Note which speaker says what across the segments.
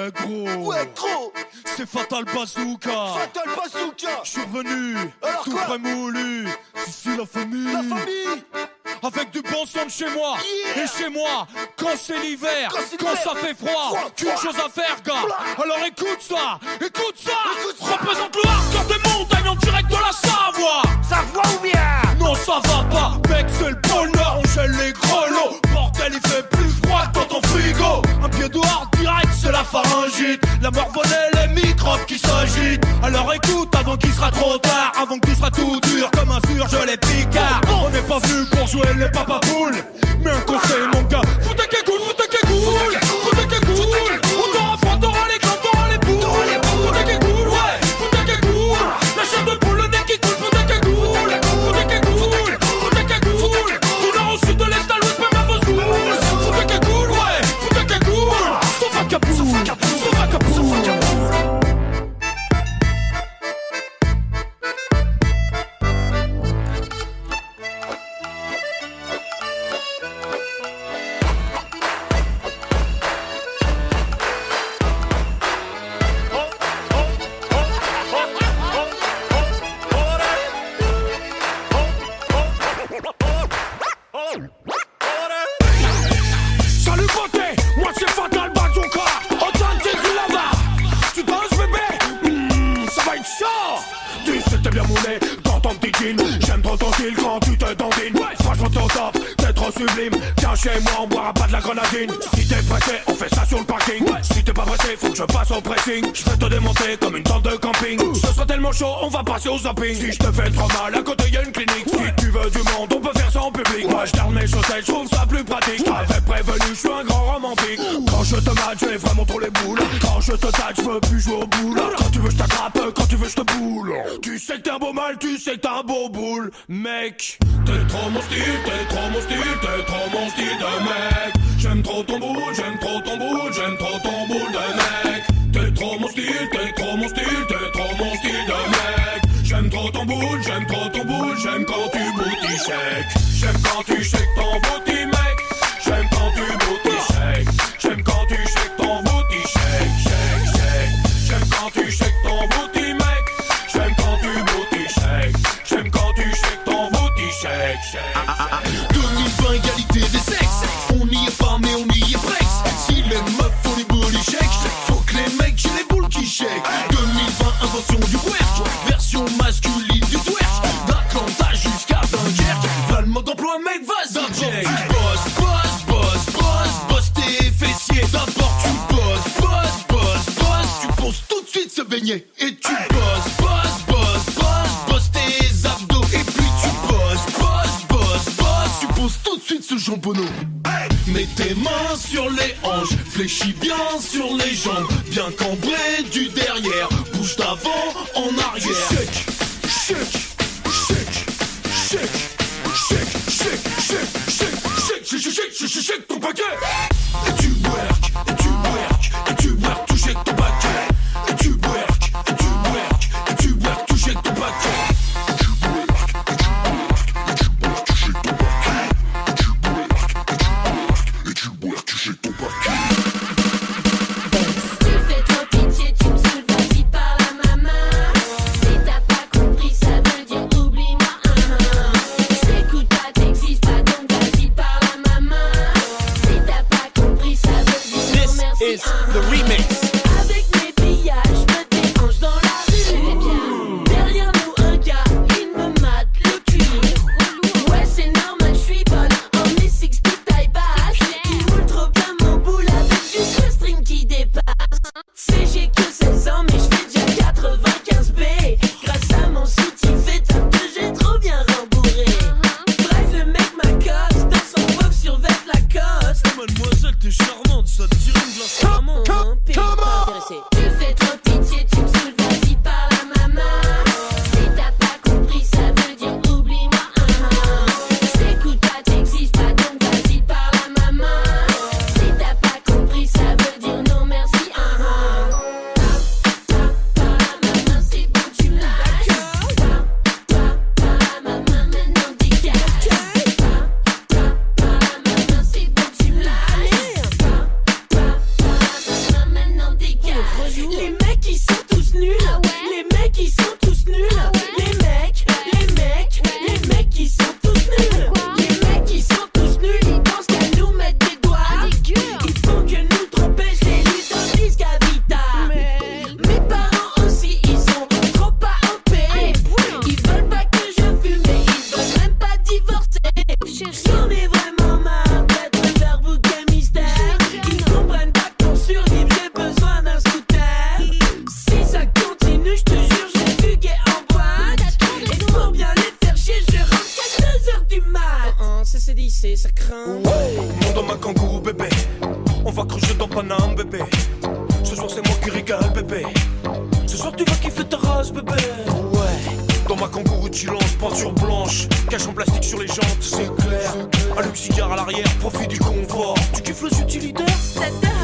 Speaker 1: Ouais gros,
Speaker 2: Ouais gros,
Speaker 1: c'est Fatal Bazooka.
Speaker 2: Fatal Bazooka.
Speaker 1: Je suis revenu,
Speaker 2: Alors
Speaker 1: tout
Speaker 2: quoi
Speaker 1: frais moulu. Si la famille,
Speaker 2: La famille.
Speaker 1: avec du bon son de chez moi.
Speaker 2: Yeah.
Speaker 1: Et chez moi, quand c'est l'hiver,
Speaker 2: Quand c'est
Speaker 1: quand
Speaker 2: l'hiver.
Speaker 1: ça fait froid, qu'une chose à faire gars. Alors écoute ça, écoute ça.
Speaker 2: Écoute ça.
Speaker 1: Représente le hardcore des montagnes en direct de la Savoie.
Speaker 2: Ça voit ou bien?
Speaker 1: Non ça va pas, mec c'est le pôle Nord, on gèle les grelots. Bordel il fait plus froid que dans ton frigo. Un pied dehors direct c'est la pharyngite. La mort volée, les microbes qui s'agitent. Alors écoute avant qu'il sera trop tard, avant que tout sera tout dur comme un surgelé picard. On n'est pas venu pour jouer les papapoules, mais un conseil mon gars, foutez qu'est cool, foutez qu'est cool, foutez qu'est cool. On t'aura froid, t'auras les glands, t'auras les boules. Foutez qu'est cool, ouais, foutez qu'est cool. La chair de poule, le nez qui coule, foutez qu'est cool. Foutez qu'est cool, foutez qu'est cool. Du nord au sud, de l'est à l'ouest, même à Vesoul. Foutez qu'est cool, ouais, foutez qu'est cool. Sauf à Capoue, sauf à Capoue. Salut beauté, moi c'est Fatal Bazooka. Authentique là-bas. Tu danses bébé, ça va être chaud. Tu sais t'es bien moulé dans ton petit jean. J'aime trop ton style quand tu te dandines. Franchement t'es au top, t'es trop sublime. Tiens chez moi on boira pas de la grenadine. Si t'es pressé on fait ça sur le parking. Si t'es pas pressé faut que je passe au pressing. Je vais te démonter comme une tente de camping. Ce sera tellement chaud on va passer au zapping. Si je te fais trop mal à côté y'a une clinique. Si tu veux du monde on peut faire ça en public. Moi je garde mes chaussettes, je trouve ça plus pratique. T'avais prévenu, je suis un grand romantique. Quand je te mate, j'ai vraiment trop les boules. Quand je te tâche, je veux plus jouer au boule. Quand tu veux, je t'attrape, quand tu veux, je te boule. Tu sais que t'es un beau mal, tu sais que t'es un beau boule. Mec, t'es trop mon style, t'es trop mon style, t'es trop mon style de mec. J'aime trop ton boule, j'aime trop ton boule, j'aime trop ton boule de mec. T'es trop mon style, t'es trop mon style, t'es trop mon style de mec. J'aime trop ton boule, j'aime trop ton boule, j'aime quand tu booty shake. J'aime quand tu shake ton booty mec. J'aime quand tu booty shake. J'aime quand tu shake ton booty shake, shake, shake. J'aime quand tu shake ton booty mec. J'aime quand tu booty shake. J'aime quand tu shake ton booty shake, shake.
Speaker 2: 2020 égalité des sexes. On n'y est pas mais on y est presque. Si les meufs font les booty shake, faut que les mecs j'ai les boules qui shake. 2020 invention du work, version masculine du twerk. D'Atlanta jusqu'à Dunkerque, v'là le mode d'emploi mec vas-y check. Tu bosses, bosses, bosses, bosses, bosses tes fessiers. D'abord tu bosses, bosses, bosses, bosses. Tu poses tout de suite se baigner. Et tu bosses, bosses, bosses, bosses, bosses tes abdos. Et puis tu bosses, bosses, bosses, bosses. Tu poses tout de suite ce jambonneau. Mets tes mains sur les hanches, fléchis bien sur les jambes, bien cambré du derrière, bouge d'avant en arrière. Shake, shake, shake, shake, shake, shake, shake, shake, shake, shake, shake ton paquet. Et tu work, et tu work, et tu work, tu shake ton paquet. Et tu work, et tu work, et tu work, tu shake ton paquet.
Speaker 3: Tu fais trop pitié, tu me saoules, lycée, ça craint.
Speaker 1: Monte dans ma kangourou bébé, on va creuser dans Paname bébé. Ce soir c'est moi qui régale bébé. Ce soir tu vas kiffer ta race bébé. Ouais. Dans ma kangourou tu lances, peinture blanche, cache en plastique sur les jantes, c'est clair. Allume cigare à l'arrière, profite du confort. Tu kiffes les utilitaires?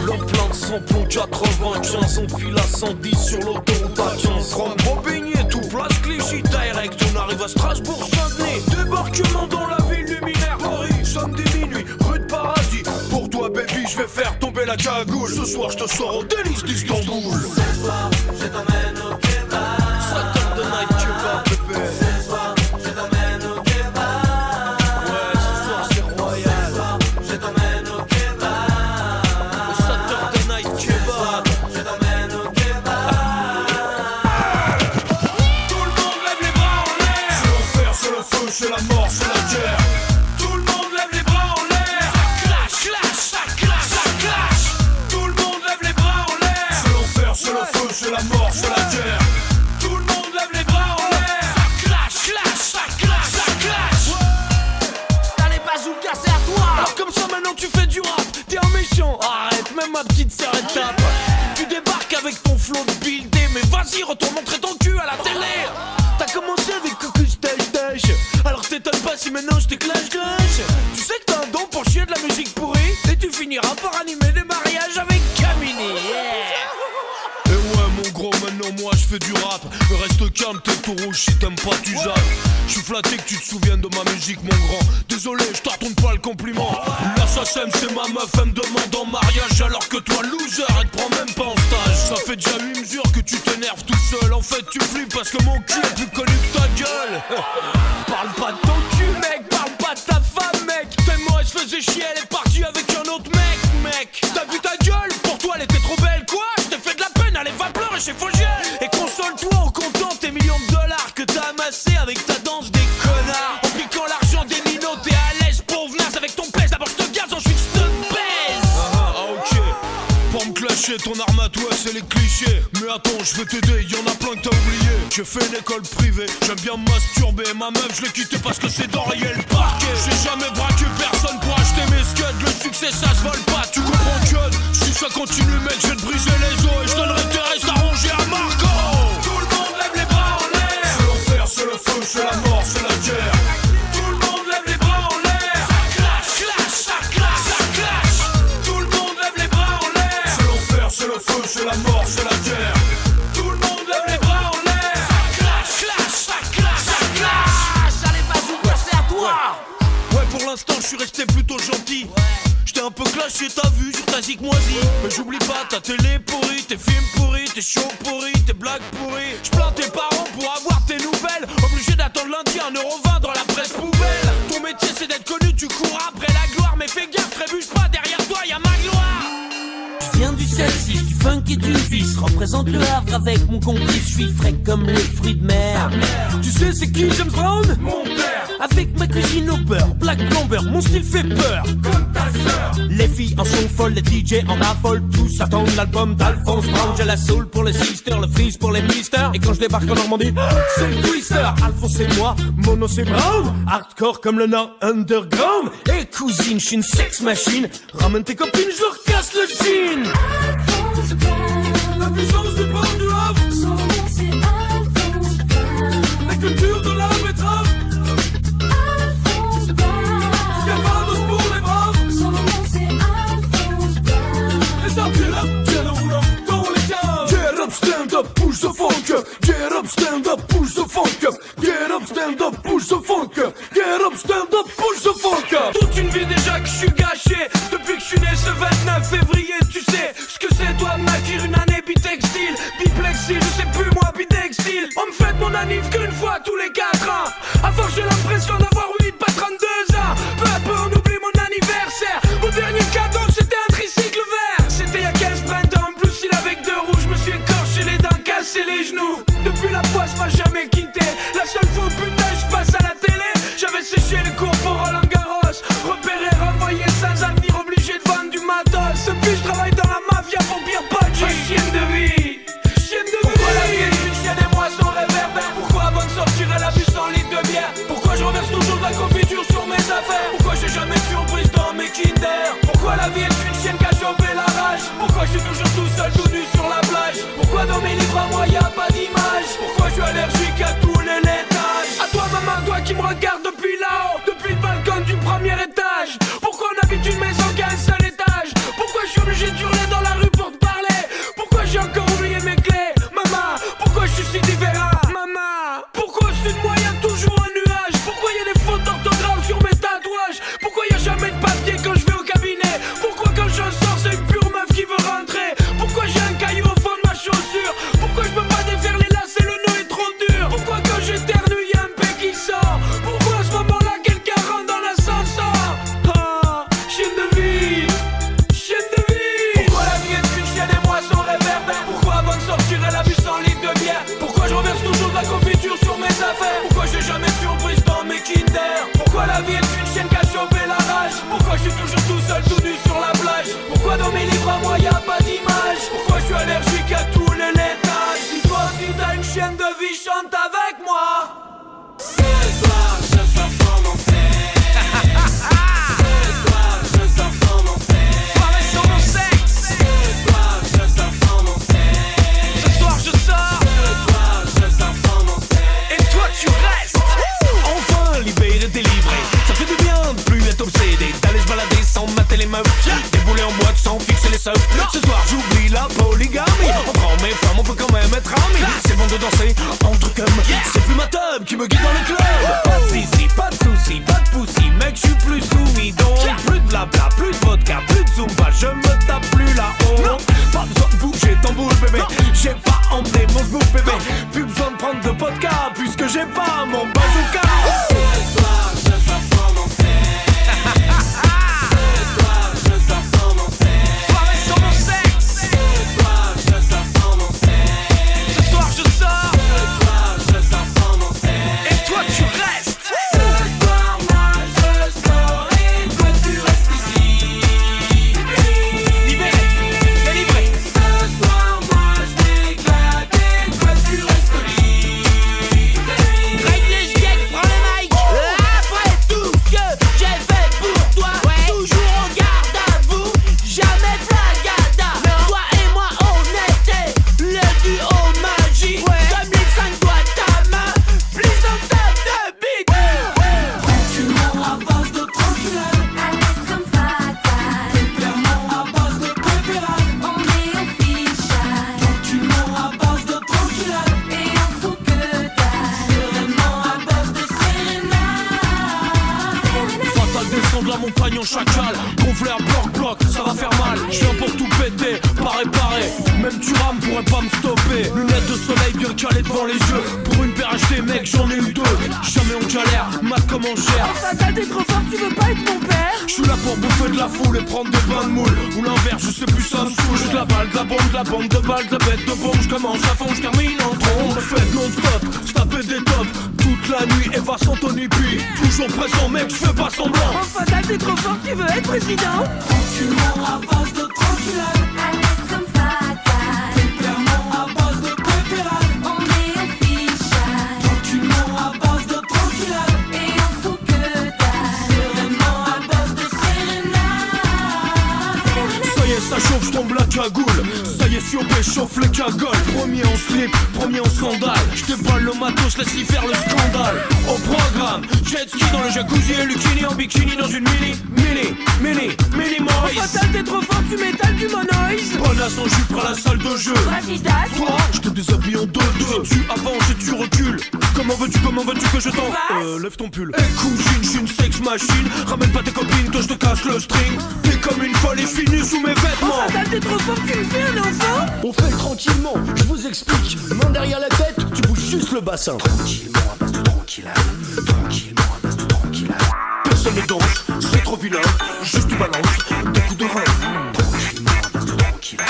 Speaker 1: Le plein de samplon 95, on file à 110 sur l'autoroute à 15. From Bobigny, tout place Clichy, direct, on arrive à Strasbourg, Saint-Denis. Débarquement dans la ville luminaire, Paris, samedi minuit, rue de Paradis. Pour toi baby, je vais faire tomber la cagoule. Ce soir je te sors au délice d'Istanbul.
Speaker 4: Ce soir, je t'emmène au kebab.
Speaker 1: Saturday night kebab bébé.
Speaker 4: Ce soir, je t'emmène au kebab.
Speaker 1: Ouais, ce soir c'est royal.
Speaker 4: Ce soir, je t'emmène au kebab.
Speaker 1: Saturday night kebab.
Speaker 4: Je t'emmène au kebab.
Speaker 1: Tout le monde lève les bras en l'air. C'est l'enfer, c'est le feu, c'est la mort, c'est la guerre. Tout le monde lève les bras en l'air. Ça clash, ça clash, ça clash. Tout le monde lève les bras en l'air. C'est l'enfer, c'est le feu, c'est la mort, c'est la guerre. Tout le monde lève les bras en l'air. Ça clash, ça clash, ça clash.
Speaker 3: T'as les bazookas, c'est à toi.
Speaker 1: Alors comme ça maintenant tu fais du rap, t'es un méchant. Arrête, même ma petite sœur elle tape. Tu débarques avec ton flow de buildé, mais vas-y retourne montrer ton cul à la télé. T'as commencé avec Cocus Tèche, alors t'étonnes pas si maintenant je te clash. Tu sais que t'as un don pour chier de la musique pourrie, et tu finiras par animer des mariages avec Camini. Et ouais mon gros, maintenant moi je fais du rap. Mais reste calme, t'es tout rouge, si t'aimes pas tu zappes. Je suis flatté que tu te souviennes de ma musique mon grand. Désolé, je te retourne pas le compliment. L'assassin c'est ma meuf, elle me demande en mariage. Alors que toi loser, elle te prend même pas en stage. Ça fait déjà 8 mesures que tu t'énerves tout seul. En fait tu flippes parce que mon cul est plus connu que ta gueule. Parle pas de ton cul mec, parle pas de ta femme mec. Tellement elle se faisait chier, elle est partie avec un autre mec. T'as vu ta gueule? Pour toi elle était trop belle quoi? Je t'ai fait de la peine, allez va pleurer chez Fogiel. Et console-toi en comptant tes millions de dollars que t'as amassés avec ta danse des connards. En piquant l'argent des minots, t'es à l'aise pour venir avec ton pèse. D'abord je te gaze, ensuite je te baise. Ok. Pour me clasher, ton arme à toi c'est les clichés. Mais attends, je vais t'aider, y'en a plein que t'as oublié. J'ai fait une école privée, j'aime bien me masturber. Ma meuf je l'ai quittée parce que c'est d'enrayer le parquet. J'ai jamais braqué personne pour acheter mes scuds. Le succès ça se vole pas, tu comprends que si ça continue mec, je vais te briser les os. Et je donnerai tes restes à ronger à Marco. Tout le monde lève les bras en l'air. C'est l'enfer, c'est le feu, c'est la mort, c'est la guerre. Tout le monde lève les bras en l'air. Ça clash. Tout le monde lève les bras en l'air. C'est l'enfer, c'est le feu, c'est la mort, c'est la guerre. Tout le monde lève les bras en l'air. Ça clash.
Speaker 3: Allez, bazookas, c'est à toi.
Speaker 1: Ouais, pour l'instant, je suis resté plutôt gentil. J'étais un peu clashé, t'as vu, sur ta zik moisie. Mais j'oublie pas ta télé pourrie, tes films pourris, tes shows pourris, tes blagues pourries. J'plains tes parents pour avoir tes nouvelles. Obligé d'attendre lundi 1,20€ dans la presse poubelle. Ton métier c'est d'être connu, tu cours après la gloire. Mais fais gaffe, trébuche pas, derrière toi y'a ma gloire.
Speaker 3: Je viens du Celsius, du funk et du vice. Représente le Havre avec mon complice. Je suis frais comme les fruits de mer. Tu sais c'est qui James Brown?
Speaker 1: Mon père,
Speaker 3: Avec ma cuisine au beurre, Black Plumber, mon style fait peur.
Speaker 1: comme ta sœur.
Speaker 3: Les filles en sont folles, les DJ en raffolent. Tous attendent l'album d'Alphonse Brown. J'ai la soul pour les sisters, le freeze pour les misters. Et quand je débarque en Normandie, c'est le Twister. Alphonse c'est moi, Mono c'est Brown. Hardcore comme le Nord Underground. Et cousine, je suis une sex machine. Ramène tes copines, je leur casse le jean.
Speaker 1: La puissance du port du Havre. La culture de la betterave. Cavados pour les braves. Les arcs tiennent au roulant dans les caves. Get up, stand up, push the funk up. Get up, stand up, push the funk up. Get up, stand up, push the funk up. Get up, stand up, push the funk up. Toute une vie déjà que je suis gâché. Depuis que je suis né ce 29 février, tu sais ce que c'est toi de m'acquérir une année bitextile. Biplexile, je sais plus moi, bitextile. On me fête mon anniv qu'une fois tous les 4 ans. Avant j'ai l'impression d'avoir 8, pas 32 ans. Peu à peu on oublie mon anniversaire. Mon dernier cadeau c'était un tricycle vert. C'était il y a 15 printemps, en plus il avait que 2 roues. Je me suis écorché les dents, cassé les genoux. Depuis la poisse m'a jamais quitté. La seule fois putain je passe à la télé, j'avais séché les cours pour Roland Garros. Repéré, renvoyé sans avenir, obligé de vendre du matos. Depuis je travaille dans la mafia pour pire Paggi. Chienne de vie, chienne de vie. Pourquoi la vie est une chienne et moi son réverbère? Pourquoi avant de sortir elle a bu 100 litres de bière? Pourquoi je reverse toujours de la confiture sur mes affaires? Pourquoi j'ai jamais qui me regarde depuis là-haut, depuis le balcon du premier étage. Pourquoi on habite une maison qui a un seul étage? Pourquoi je suis obligé d'hurler dans la rue pour te parler? Pourquoi j'ai encore oublié mes clés? Maman, pourquoi je suis si différent? Maman, pourquoi au-dessus de moi y'a toujours un nuage? Pourquoi y'a des fautes d'orthographe sur mes tatouages? Pourquoi y'a jamais de papier quand je vais au cabinet? Pourquoi quand je sors c'est une pure meuf qui veut rentrer? Pourquoi j'ai un caillou au fond de ma chaussure? Pourquoi je peux pas défaire les lacets, le nœud est trop dur? Pourquoi quand j'éternue y'a un P qui sort? Pourquoi à ce moment-là quelqu'un rentre dans l'ascenseur? Ah, chienne de vie, chienne de vie. Pourquoi la vie est une chienne et moi son réverbère? Pourquoi avant de sortir elle a bu 100 litres de bière? Pourquoi je reverse toujours de la confiture sur mes affaires? Pourquoi j'ai jamais de surprise dans mes Kinder? Pourquoi la vie est une chienne qui a chopé la rage? Pourquoi je suis toujours tout seul tout nu sur la plage? Pourquoi dans mes livres à moi y'a pas d'image? Pourquoi je suis allergique à tous les laitages? Si toi aussi t'as une chienne de vie, chante avec moi.
Speaker 4: Ce soir je sors sans mon sexe. Ce soir je sors sans mon sexe.
Speaker 1: Soirée sur mon sexe.
Speaker 4: Ce soir je sors sans mon sexe.
Speaker 1: Ce soir je sors.
Speaker 4: Ce soir je sors sans mon sexe.
Speaker 1: Et toi tu restes. Enfin libéré, délivré. Ça fait du bien de plus être obsédé, d'aller se balader sans mater les meufs, débouler en boîte sans fixer les seufs. Ce soir j'oublie la polygamie. On prend mes femmes, on peut quand même être amis. C'est bon de danser entre cum. C'est plus ma teub qui me guide dans le club. Pas de zizi, pas de soucis, pas de poussi. Mec je suis plus soumis donc. Plus de blabla, plus de vodka, plus de zumba. Je me tape plus là-haut. Pas besoin de bouger ton boule bébé. J'ai pas emmené mon smoke bébé. Plus besoin de prendre de vodka puisque j'ai pas mon bazooka.
Speaker 4: Ce soir je sors sans mon sexe. Ce soir je sors sans mon sexe.
Speaker 1: Soirée sur mon sexe.
Speaker 4: Ce soir je sors sans mon sexe.
Speaker 1: Ce soir je sors.
Speaker 4: Ce soir je sors sans mon sexe.
Speaker 1: Et toi tu restes.
Speaker 4: Ce soir moi je sors et toi tu restes ici.
Speaker 1: Libéré, délivré.
Speaker 4: Ce soir moi je m'éclate et toi tu restes au lit.
Speaker 5: Règle les skate, prends le mic. Après tout ce que j'ai fait pour toi, toujours en garde à vous, jamais flagada. Toi et moi on était le duo magique. Comme les 5 doigts de ta main, plus d'un step de beat.
Speaker 4: Tranquillement à base de tranquillade,
Speaker 6: À l'aise comme fatal,
Speaker 4: clairement à base de pépérade.
Speaker 6: on est au fichage
Speaker 4: Tranquillement à base de tranquillade,
Speaker 6: et on fout que dalle.
Speaker 4: sereinement à base de sérénade.
Speaker 3: Fatal descend de la montagne en chacal. Gonfleur bloc, ça va faire mal. Je viens pour tout péter, pas réparer. Même tu rames pourrait pas me stopper. Lunettes de soleil bien calées devant les yeux. Pour une paire achetée mec j'en ai eu deux. Jamais on galère, mat comme on gère.
Speaker 5: Fatal, t'es trop fort, tu veux pas être mon père?
Speaker 3: Je suis là pour bouffer de la foule et prendre des bains de moule. Ou l'inverse, je sais plus, ça me saoule. J'ai de la balle, de la bombe, de la bande de balles, de la bête de bombe. Je commence à fond, je termine en trombe. Faites non-stop, se taper des tops. Toute la nuit, Eva Santoni puis toujours présent mec, je fais pas semblant.
Speaker 5: Oh Fatal, t'es trop fort, tu veux être président?
Speaker 4: Tranquillement à base de tranquillade,
Speaker 6: À l'aise comme fatal,
Speaker 4: clairement à base de pépérade.
Speaker 6: on est au fichage
Speaker 4: Tranquillement à base de tranquillade,
Speaker 6: et on fout que dalle.
Speaker 4: sereinement à base de sérénade.
Speaker 3: Ça y est, ça chauffe, je tombe la cagoule. Ça y est, Siopé chauffe les cagoles. Premier en slip, premier en sandales. Je déballe le matos, laisse-y faire le scandale. Au programme, jet ski dans le jacuzzi et Lucini en bikini dans une mini Moïse.
Speaker 5: Fatal, t'es trop fort, tu m'étales du monoïse.
Speaker 3: Bonne à son jupe à la salle de jeu.
Speaker 5: Racistas.
Speaker 3: Toi, je te déshabille en deux. Tu avances et tu recules. Comment veux-tu que je t'en... lève ton pull. Eh cousine, j'suis une sex machine. Ramène pas tes copines que je te casse le string. T'es comme une folle et finie sous mes vêtements.
Speaker 5: Fatal, t'es trop fort, tu me fais un enfant?
Speaker 7: On fait tranquillement, je vous explique. Main derrière la tête, tu bouges juste le bassin. Tranquillement à base de tranquillade. Tranquillement à base de tranquillade.
Speaker 3: Personne ne danse, c'est trop vilain. Juste tu balances des coups de rein.
Speaker 7: Tranquillement à base de tranquillade.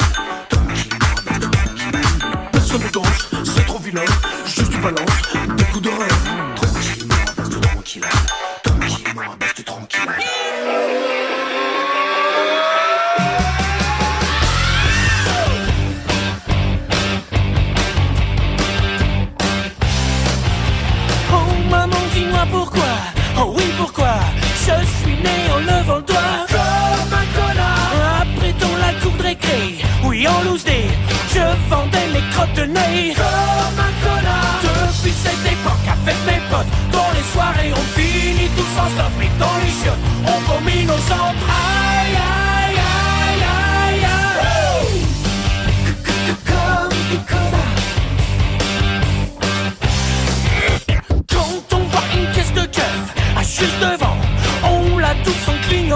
Speaker 7: Tranquillement à base de tranquillade.
Speaker 3: Personne ne danse, c'est trop vilain. Juste tu balances des coups de rein.
Speaker 7: Tranquillement à base de tranquillade. Tranquillement à base de tranquillade.
Speaker 5: Oh maman, dis-moi pourquoi. Oh oui, pourquoi? Je suis né en levant le doigt comme un connard. Après la cour de récré, oui en loose day, je vendais mes crottes de nez comme un connard. Depuis cette époque, avec mes potes, dans les soirées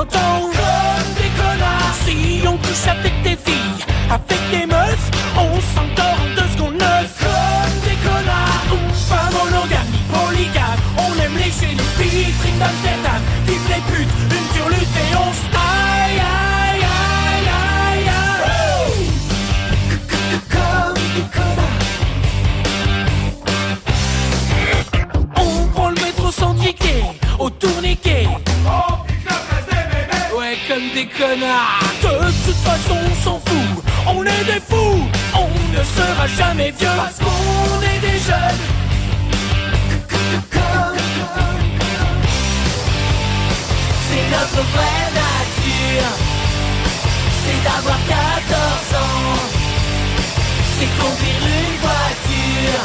Speaker 3: t'entends comme des connards. Si on couche avec des filles, avec des meufs, on s'endort en 2 secondes 9. Comme des connards, pas monogame ni polygame. On aime lécher les vitrines d'Amsterdam. Vive les putes, une dure lutte et on se aïe aïe aïe aïe aïe. Comme des connards. On prend le métro sans ticket, au tourniquet. Ouais, comme des connards. De toute façon, on s'en fout. On est des fous. On ne sera jamais vieux parce qu'on est des jeunes.
Speaker 5: C'est notre vraie nature. C'est d'avoir 14 ans. C'est conduire une voiture.